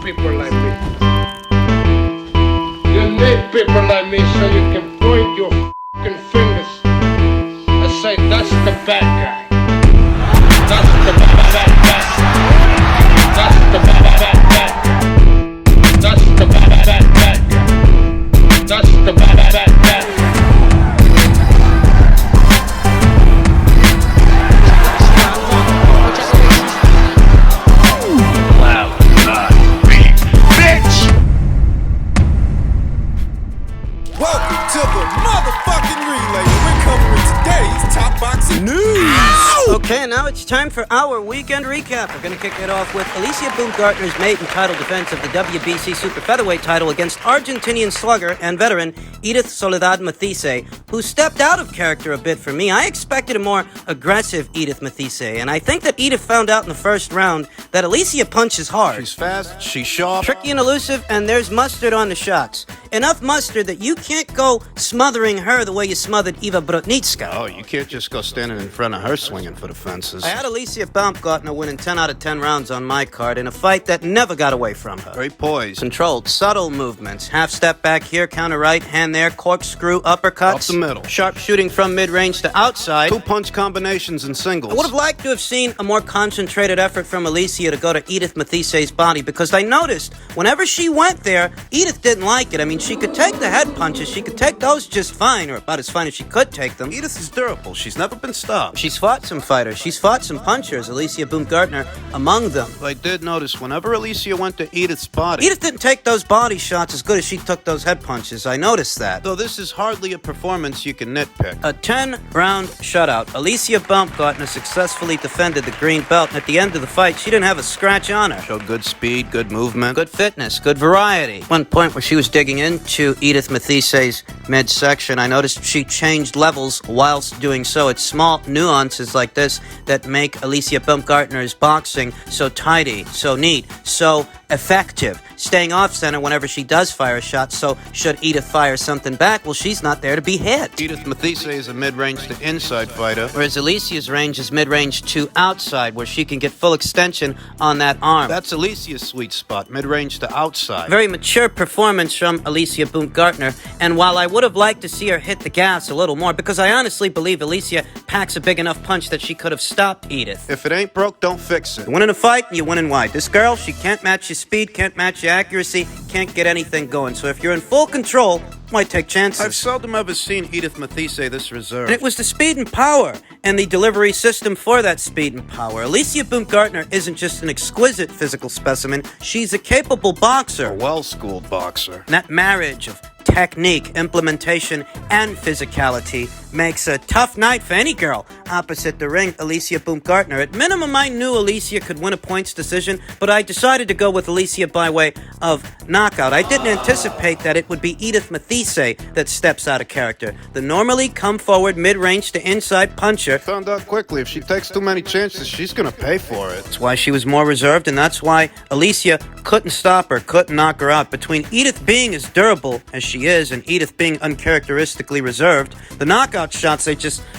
people like me. You need people like me so you can point your fucking fingers and say, that's the bad guy. That's the bad guy. That's the bad guy. That's the bad guy. That's the bad guy. Okay, and now it's time for our weekend recap. We're going to kick it off with Alicia Baumgardner's maiden title defense of the WBC Super Featherweight title against Argentinian slugger and veteran Edith Soledad Mathysse, who stepped out of character a bit for me. I expected a more aggressive Edith Mathysse, and I think that Edith found out in the first round that Alicia punches hard. She's fast, she's sharp, tricky and elusive, and there's mustard on the shots. Enough mustard that you can't go smothering her the way you smothered Eva Brotnitska. Oh, you can't just go standing in front of her swinging for the fences. I had Alicia Baumgardner winning 10 out of 10 rounds on my card in a fight that never got away from her. Very poised. Controlled, subtle movements. Half step back here, counter right, hand there, corkscrew, uppercuts. Up the middle. Sharp shooting from mid-range to outside. Two punch combinations and singles. I would have liked to have seen a more concentrated effort from Alicia to go to Edith Mathysse's body, because I noticed whenever she went there, Edith didn't like it. I mean, she could take the head punches, she could take those just fine, or about as fine as she could take them. Edith is durable. She's never been stopped. She's fought some fighters. She's fought some punchers, Alicia Baumgardner among them. I did notice whenever Alicia went to Edith's body, Edith didn't take those body shots as good as she took those head punches. I noticed that. Though this is hardly a performance you can nitpick. A 10-round shutout. Alicia Baumgardner successfully defended the green belt, and at the end of the fight, she didn't have a scratch on her. Showed good speed, good movement, good fitness, good variety. One point where she was digging into Edith Mathysse's midsection, I noticed she changed levels whilst doing so. It's small nuances like this that make Alicia Baumgardner's boxing so tidy, so neat, so effective. Staying off center whenever she does fire a shot, so should Edith fire something back, well, she's not there to be hit. Edith Mathysse is a mid-range to inside fighter, whereas Alicia's range is mid-range to outside, where she can get full extension on that arm. That's Alicia's sweet spot, mid-range to outside. Very mature performance from Alicia Baumgardner, and while I would have liked to see her hit the gas a little more, because I honestly believe Alicia packs a big enough punch that she could have stopped Edith. If it ain't broke, don't fix it. You win in a fight, and you win in wide. This girl, she can't match your speed, can't match your accuracy, can't get anything going. So if you're in full control, why take chances? I've seldom ever seen Edith Mathysse this reserved. And it was the speed and power and the delivery system for that speed and power. Alicia Baumgardner isn't just an exquisite physical specimen, she's a capable boxer. A well-schooled boxer. And that marriage of technique, implementation, and physicality makes a tough night for any girl opposite the ring, Alicia Baumgardner. At minimum, I knew Alicia could win a points decision, but I decided to go with Alicia by way of knockout. I didn't anticipate that it would be Edith Mathysse that steps out of character. The normally come forward mid-range to inside puncher. I found out quickly, if she takes too many chances, she's gonna pay for it. That's why she was more reserved, and that's why Alicia couldn't stop her, couldn't knock her out. Between Edith being as durable as she is and Edith being uncharacteristically reserved, the knockout shots,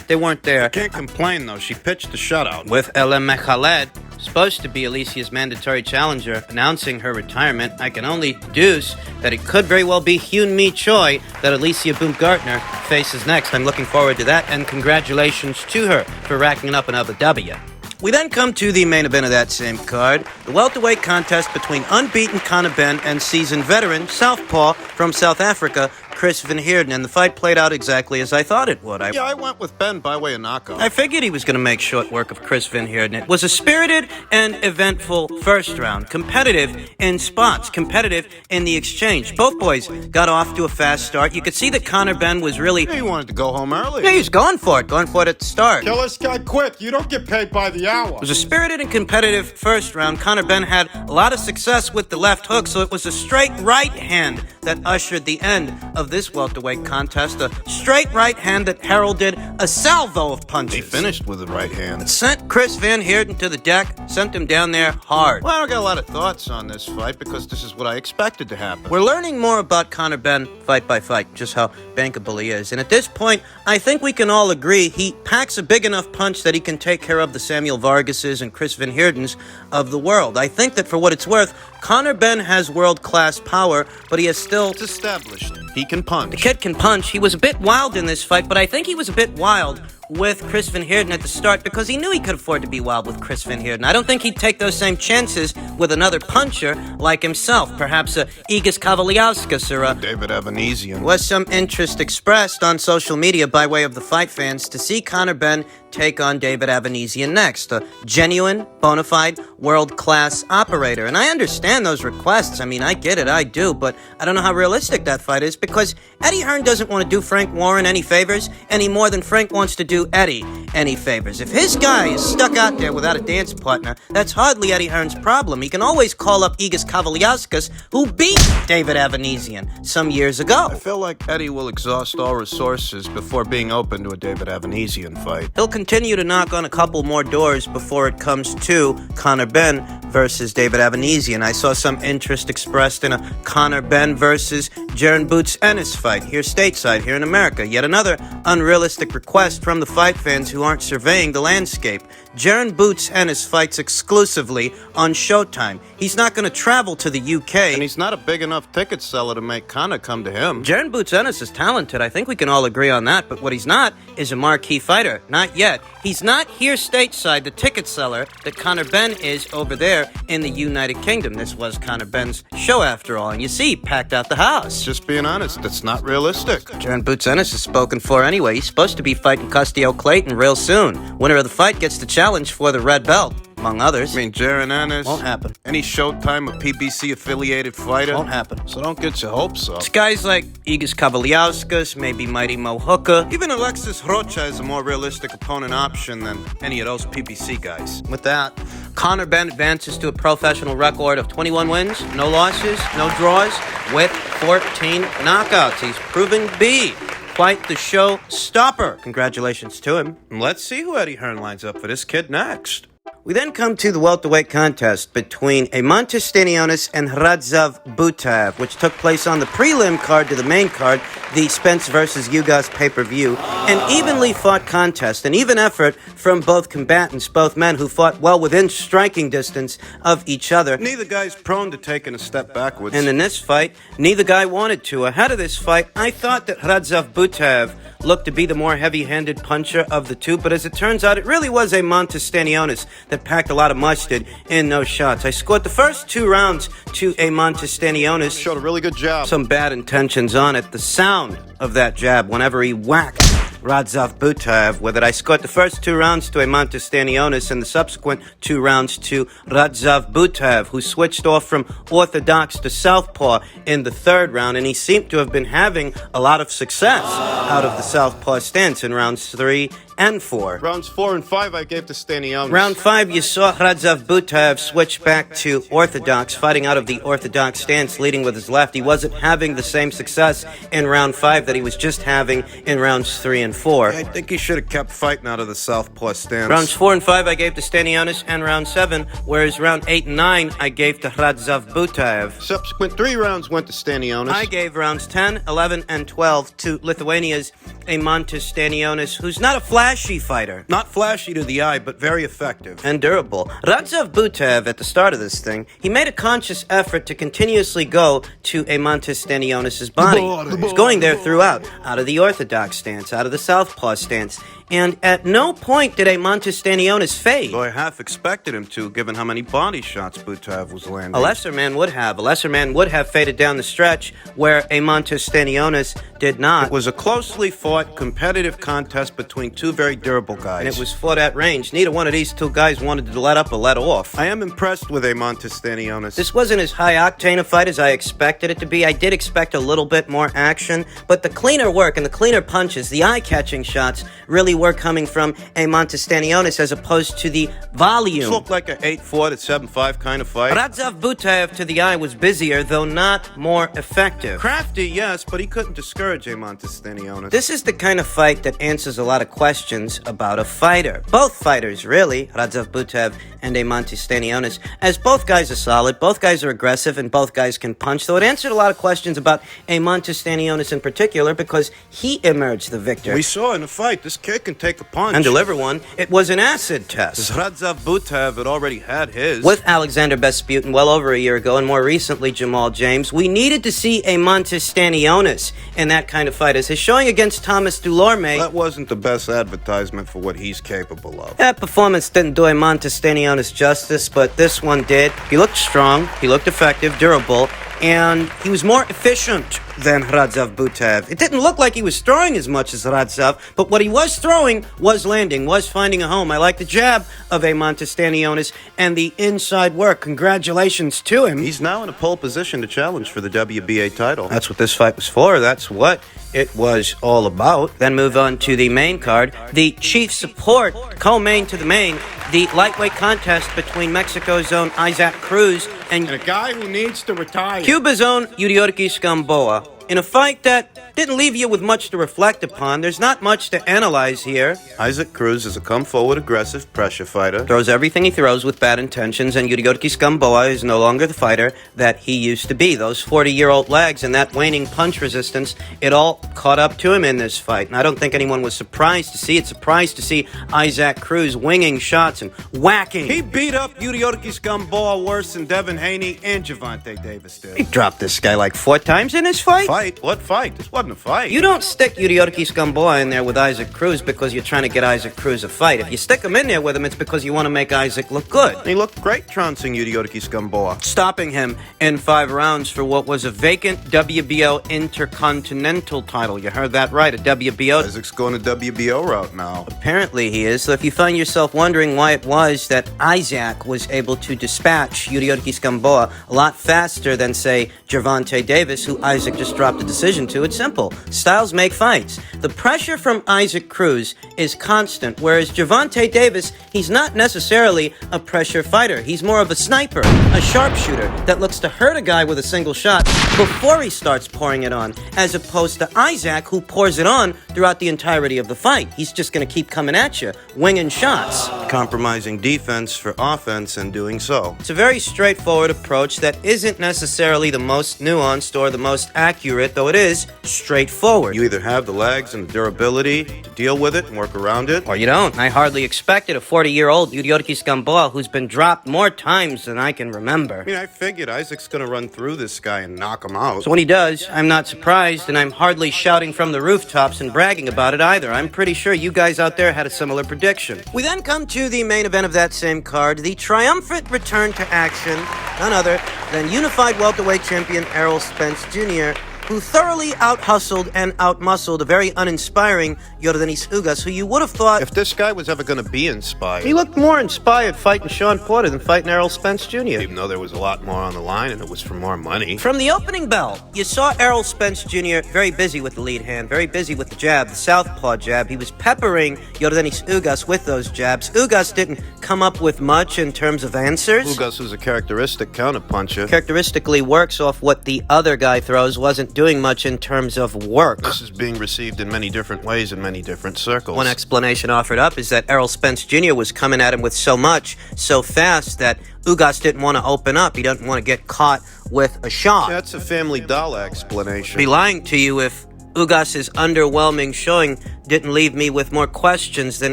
they weren't there. I can't complain, though. She pitched the shutout. With Ellen Mekhaled supposed to be Alicia's mandatory challenger announcing her retirement, I can only deduce that it could very well be Hyun Mi Choi that Alicia Baumgardner faces next. I'm looking forward to that, and congratulations to her for racking up another W. We then come to the main event of that same card, the welterweight contest between unbeaten Conor Benn and seasoned veteran Southpaw from South Africa, Cruz van Heerden, and the fight played out exactly as I thought it would. I went with Benn by way of knockout. I figured he was going to make short work of Cruz van Heerden. It was a spirited and eventful first round, competitive in spots, competitive in the exchange. Both boys got off to a fast start. You could see that Conor Benn was really... He wanted to go home early. Yeah, he was going for it at the start. Kill this guy quick. You don't get paid by the hour. It was a spirited and competitive first round. Conor Benn had a lot of success with the left hook, so it was a straight right hand that ushered the end of this welterweight contest. A straight right hand that heralded a salvo of punches. He finished with the right hand. It sent Cruz van Heerden to the deck, sent him down there hard. Well, I don't got a lot of thoughts on this fight because this is what I expected to happen. We're learning more about Conor Benn fight by fight, just how bankable he is. And at this point, I think we can all agree he packs a big enough punch that he can take care of the Samuel Vargases and Cruz van Heerdens of the world. I think that for what it's worth, Conor Benn has world-class power, but he has still... It's established. He can punch. The kid can punch. He was a bit wild in this fight, but I think he was a bit wild with Chris Van Heerden at the start because he knew he could afford to be wild with Chris Van Heerden. I don't think he'd take those same chances with another puncher like himself. Perhaps a Ugas Kavaliauskas or a... David Evanesian. Was some interest expressed on social media by way of the fight fans to see Conor Benn take on David Evanesian next, a genuine, bona fide, world-class operator. And I understand those requests. I mean, I get it, I do, but I don't know how realistic that fight is because Eddie Hearn doesn't want to do Frank Warren any favors any more than Frank wants to do Eddie any favors. If his guy is stuck out there without a dance partner, that's hardly Eddie Hearn's problem. He can always call up Ugas Kavaliauskas, who beat David Evanesian some years ago. I feel like Eddie will exhaust all resources before being open to a David Evanesian fight. He'll continue to knock on a couple more doors before it comes to Conor Benn versus David Evanesian. I saw some interest expressed in a Conor Benn versus Jaron Boots Ennis fight here stateside, here in America. Yet another unrealistic request from the fight fans who aren't surveying the landscape. Jaron Boots Ennis fights exclusively on Showtime. He's not going to travel to the UK. And he's not a big enough ticket seller to make Conor come to him. Jaron Boots Ennis is talented. I think we can all agree on that. But what he's not is a marquee fighter. Not yet. He's not here stateside, the ticket seller that Conor Benn is over there in the United Kingdom. This was Conor Benn's show after all. And you see, he packed out the house. Just being honest, that's not realistic. Jaron Boots Ennis is spoken for anyway. He's supposed to be fighting Custio Clayton real soon. Winner of the fight gets the challenge for the red belt, among others. I mean, Jaron Ennis. Won't happen. Any Showtime, a PBC-affiliated fighter. Won't happen. So don't get your hopes up. It's guys like Ugas Kavaliauskas, maybe Mighty Mo Hooker. Even Alexis Rocha is a more realistic opponent option than any of those PBC guys. With that, Conor Benn advances to a professional record of 21 wins, no losses, no draws, with 14 knockouts. He's proven to be quite the show stopper. Congratulations to him. Let's see who Eddie Hearn lines up for this kid next. We then come to the welterweight contest between Mathysse Stanionis and Radzhav Butaev, which took place on the prelim card to the main card, the Spence versus Ugas pay-per-view. An evenly fought contest, an even effort from both combatants, both men who fought well within striking distance of each other. Neither guy's prone to taking a step backwards. And in this fight, neither guy wanted to. Ahead of this fight, I thought that Radzhav Butaev looked to be the more heavy-handed puncher of the two, but as it turns out, it really was a Mathysse Stanionis that packed a lot of mustard in those shots. I scored the first 2 rounds to a Mathysse Stanionis. Showed a really good job. Some bad intentions on it. The sound of that jab whenever he whacked Radzhav Butaev with it. I scored the first 2 rounds to a Mathysse Stanionis and the subsequent 2 rounds to Radzhav Butaev, who switched off from orthodox to southpaw in the 3rd round, and he seemed to have been having a lot of success out of the southpaw stance in rounds 3 and 4. Rounds 4 and 5 I gave to Stanionis. Round 5, you saw Radzhav Butaev switch back to orthodox, fighting out of the orthodox stance, leading with his left. He wasn't having the same success in round 5 that he was just having in rounds 3 and 4. I think he should have kept fighting out of the southpaw stance. Rounds 4 and 5 I gave to Stanionis, and round 7, whereas round 8 and 9 I gave to Radzhav Butaev. Subsequent 3 rounds went to Stanionis. I gave rounds 10, 11, and 12 to Lithuania's Mathysse Stanionis, who's not a flashy fighter. Not flashy to the eye, but very effective. And durable. Radzhav Butaev, at the start of this thing, he made a conscious effort to continuously go to a Mathysse Stanionis' body. He was going there throughout, out of the orthodox stance, out of the southpaw stance. And at no point did a Mathysse Stanionis fade. Though I half expected him to, given how many body shots Butaev was landing. A lesser man would have. A lesser man would have faded down the stretch where a Mathysse Stanionis did not. It was a closely fought, competitive contest between 2 very durable guys. And it was fought at range. Neither one of these 2 guys wanted to let up or let off. I am impressed with a Mathysse Stanionis. This wasn't as high-octane a fight as I expected it to be. I did expect a little bit more action, but the cleaner work and the cleaner punches, the eye-catching shots, really were coming from a Mathysse Stanionis as opposed to the volume. This looked like an 8-4 to 7-5 kind of fight. Radzhav Butaev to the eye was busier, though not more effective. Crafty, yes, but he couldn't discourage a Mathysse Stanionis. This is the kind of fight that answers a lot of questions about a fighter. Both fighters, really, Radzhav Butaev and a Mathysse Stanionis, as both guys are solid, both guys are aggressive, and both guys can punch, though it answered a lot of questions about a Mathysse Stanionis in particular because he emerged the victor. We saw in the fight, this kid can take a punch. And deliver one. It was an acid test. Butaev had already had his. With Alexander Besputin well over a year ago, and more recently Jamal James, we needed to see a Mathysse Stanionis in that kind of fight, as his showing against Thomas Dulorme. That wasn't the best advertisement for what he's capable of. That performance didn't do a Mathysse Stanionis justice, but this one did. He looked strong, he looked effective, durable, and he was more efficient than Butaev. It didn't look like he was throwing as much as Radzav, but what he was throwing was landing, was finding a home. I like the jab of a Mathysse Stanionis and the inside work. Congratulations to him. He's now in a pole position to challenge for the WBA title. That's what this fight was for. That's what it was all about. Then move on to the main card. The chief support, co-main to the main, the lightweight contest between Mexico's own Isaac Cruz and a guy who needs to retire. Cuba's own Yuriorkis Gamboa. In a fight that didn't leave you with much to reflect upon, there's not much to analyze here. Isaac Cruz is a come-forward, aggressive pressure fighter. Throws everything he throws with bad intentions, and Yuriorkis Gamboa is no longer the fighter that he used to be. Those 40-year-old legs and that waning punch resistance, it all caught up to him in this fight. And I don't think anyone was surprised to see it. Surprised to see Isaac Cruz winging shots and whacking. He beat up Yuriorkis Gamboa worse than Devin Haney and Gervonta Davis did. He dropped this guy like 4 times in his fight. Fight? What fight? This wasn't a fight. You don't stick Yuriorkis Gamboa in there with Isaac Cruz because you're trying to get Isaac Cruz a fight. If you stick him in there with him, it's because you want to make Isaac look good. He looked great trouncing Yuriorkis Gamboa. Stopping him in 5 rounds for what was a vacant WBO Intercontinental title. You heard that right, a WBO. Isaac's going the WBO route now. Apparently he is. So if you find yourself wondering why it was that Isaac was able to dispatch Yuriorkis Gamboa a lot faster than, say, Gervonta Davis, who Isaac just dropped a decision to, it's simple. Styles make fights. The pressure from Isaac Cruz is constant, whereas Gervonta Davis, he's not necessarily a pressure fighter. He's more of a sniper, a sharpshooter that looks to hurt a guy with a single shot before he starts pouring it on, as opposed to Isaac, who pours it on throughout the entirety of the fight. He's just going to keep coming at you, winging shots. Compromising defense for offense and doing so. It's a very straightforward approach that isn't necessarily the most nuanced or the most accurate, though it is straightforward. You either have the legs and the durability to deal with it and work around it, or you don't. I hardly expected a 40-year-old Yuriorkis Gamboa who's been dropped more times than I can remember. I figured Isaac's going to run through this guy and knock him out. So when he does, I'm not surprised, and I'm hardly shouting from the rooftops and bragging about it either. I'm pretty sure you guys out there had a similar prediction. We then come to the main event of that same card, the triumphant return to action, none other than unified welterweight champion Errol Spence Jr., who thoroughly out-hustled and out-muscled a very uninspiring Yordenis Ugas, who you would have thought... If this guy was ever going to be inspired... He looked more inspired fighting Sean Porter than fighting Errol Spence Jr. Even though there was a lot more on the line and it was for more money. From the opening bell, you saw Errol Spence Jr. very busy with the lead hand, very busy with the jab, the southpaw jab. He was peppering Yordenis Ugas with those jabs. Ugas didn't come up with much in terms of answers. Ugas was a characteristic counterpuncher. Characteristically works off what the other guy throws, wasn't doing much in terms of work. This is being received in many different ways in many different circles. One explanation offered up is that Errol Spence Jr. was coming at him with so much, so fast, that Ugas didn't want to open up. He didn't want to get caught with a shot. That's a Family Dollar explanation. I'd be lying to you if Ugas' underwhelming showing didn't leave me with more questions than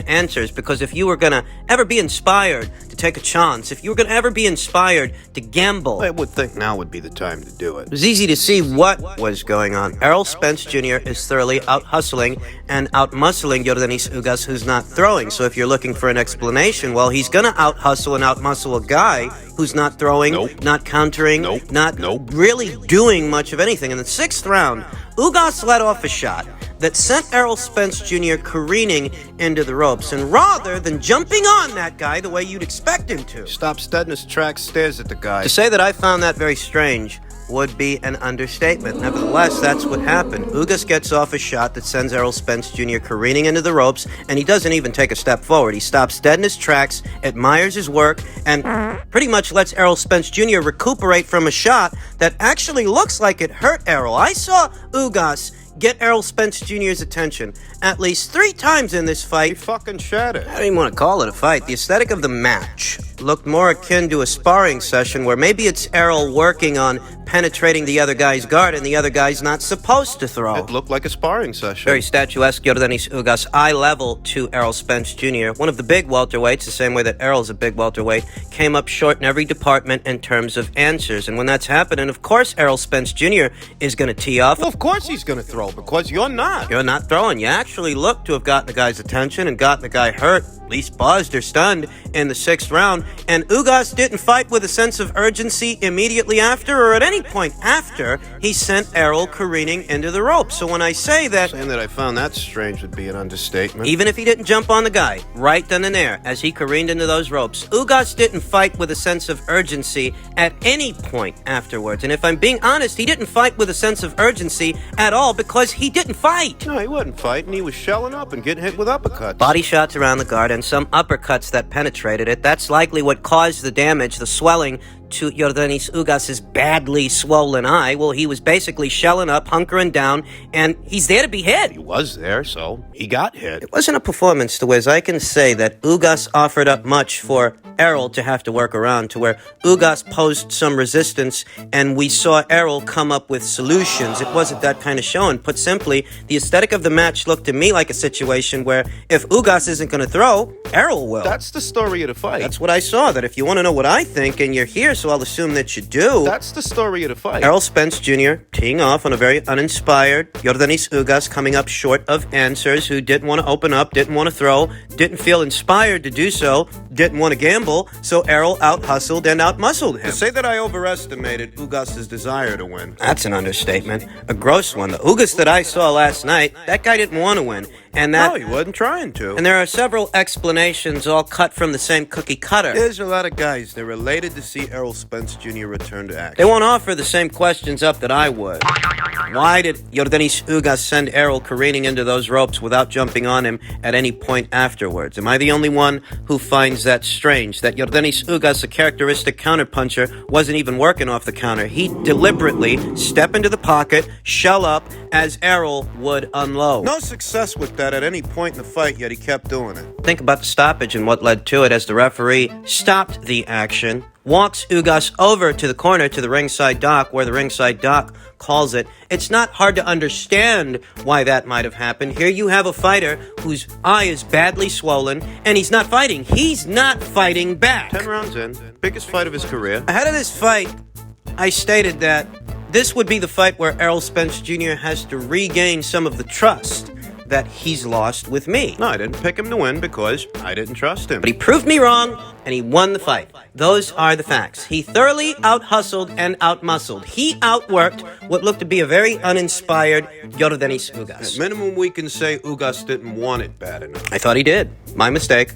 answers, because if you were going to ever be inspired to take a chance, if you were going to ever be inspired to gamble, I would think now would be the time to do it. It was easy to see what was going on. Errol Spence Jr. is thoroughly out-hustling and out-muscling Yordenis Ugas, who's not throwing. So if you're looking for an explanation, well, he's going to out-hustle and out-muscle a guy who's not throwing, not countering, not really doing much of anything. In the 6th round, Ugas let off a shot that sent Errol Spence Jr. careening into the ropes, and rather than jumping on that guy the way you'd expect him to, stops dead in his tracks, stares at the guy. To say that I found that very strange would be an understatement. Nevertheless, that's what happened. Ugas gets off a shot that sends Errol Spence Jr. careening into the ropes, and he doesn't even take a step forward. He stops dead in his tracks, admires his work, and pretty much lets Errol Spence Jr. recuperate from a shot that actually looks like it hurt Errol. I saw Ugas get Errol Spence Jr.'s attention at least 3 times in this fight. He fucking shattered. I don't even want to call it a fight. The aesthetic of the match looked more akin to a sparring session where maybe it's Errol working on penetrating the other guy's guard and the other guy's not supposed to throw. It looked like a sparring session. Very statuesque, Heerden Ugas, eye level to Errol Spence Jr., one of the big welterweights, the same way that Errol's a big welterweight, came up short in every department in terms of answers. And when that's happening, of course Errol Spence Jr. is going to tee off. Well, of course he's going to throw, because you're not. You're not throwing. You actually look to have gotten the guy's attention and gotten the guy hurt, at least buzzed or stunned, in the 6th round. And Ugas didn't fight with a sense of urgency immediately after or at any point after he sent Errol careening into the ropes. So when I say that... Saying that I found that strange would be an understatement. Even if he didn't jump on the guy right then and there as he careened into those ropes, Ugas didn't fight with a sense of urgency at any point afterwards. And if I'm being honest, he didn't fight with a sense of urgency at all because he didn't fight. No, he wasn't fighting. He was shelling up and getting hit with uppercuts. Body shots around the guard and some uppercuts that penetrated it. That's likely what caused the damage, the swelling to Heerden Ugas' badly swollen eye. Well, he was basically shelling up, hunkering down, and he's there to be hit. He was there, so he got hit. It wasn't a performance to whiz. I can say that Ugas offered up much for Errol to have to work around, to where Ugas posed some resistance, and we saw Errol come up with solutions. It wasn't that kind of show, and put simply, the aesthetic of the match looked to me like a situation where if Ugas isn't going to throw, Errol will. That's the story of the fight. That's what I saw, that if you want to know what I think, and you're here, so I'll assume that you do. That's the story of the fight. Errol Spence Jr. teeing off on a very uninspired Heerden Ugas coming up short of answers, who didn't want to open up, didn't want to throw, didn't feel inspired to do so, didn't want to gamble, so Errol out-hustled and out-muscled him. To say that I overestimated Ugas' desire to win. That's an understatement. A gross one. The Ugas that I saw last night, that guy didn't want to win. And that... No, he wasn't trying to. And there are several explanations all cut from the same cookie cutter. There's a lot of guys that are elated to see Errol Spence Jr. return to action. They won't offer the same questions up that I would. Why did Heerden Ugas send Errol careening into those ropes without jumping on him at any point afterwards? Am I the only one who finds that strange? That Heerden Ugas, a characteristic counterpuncher, wasn't even working off the counter. He deliberately step into the pocket, shell up, as Errol would unload. No success with that at any point in the fight, yet he kept doing it. Think about the stoppage and what led to it as the referee stopped the action, walks Ugas over to the corner to the ringside dock, where the ringside dock calls it. It's not hard to understand why that might have happened. Here you have a fighter whose eye is badly swollen, and he's not fighting. He's not fighting back. 10 rounds in, biggest fight of his career. Ahead of this fight, I stated that this would be the fight where Errol Spence Jr. has to regain some of the trust that he's lost with me. No, I didn't pick him to win because I didn't trust him. But he proved me wrong, and he won the fight. Those are the facts. He thoroughly out-hustled and out-muscled. He outworked what looked to be a very uninspired Heerden Ugas. At minimum, we can say Ugas didn't want it bad enough. I thought he did. My mistake.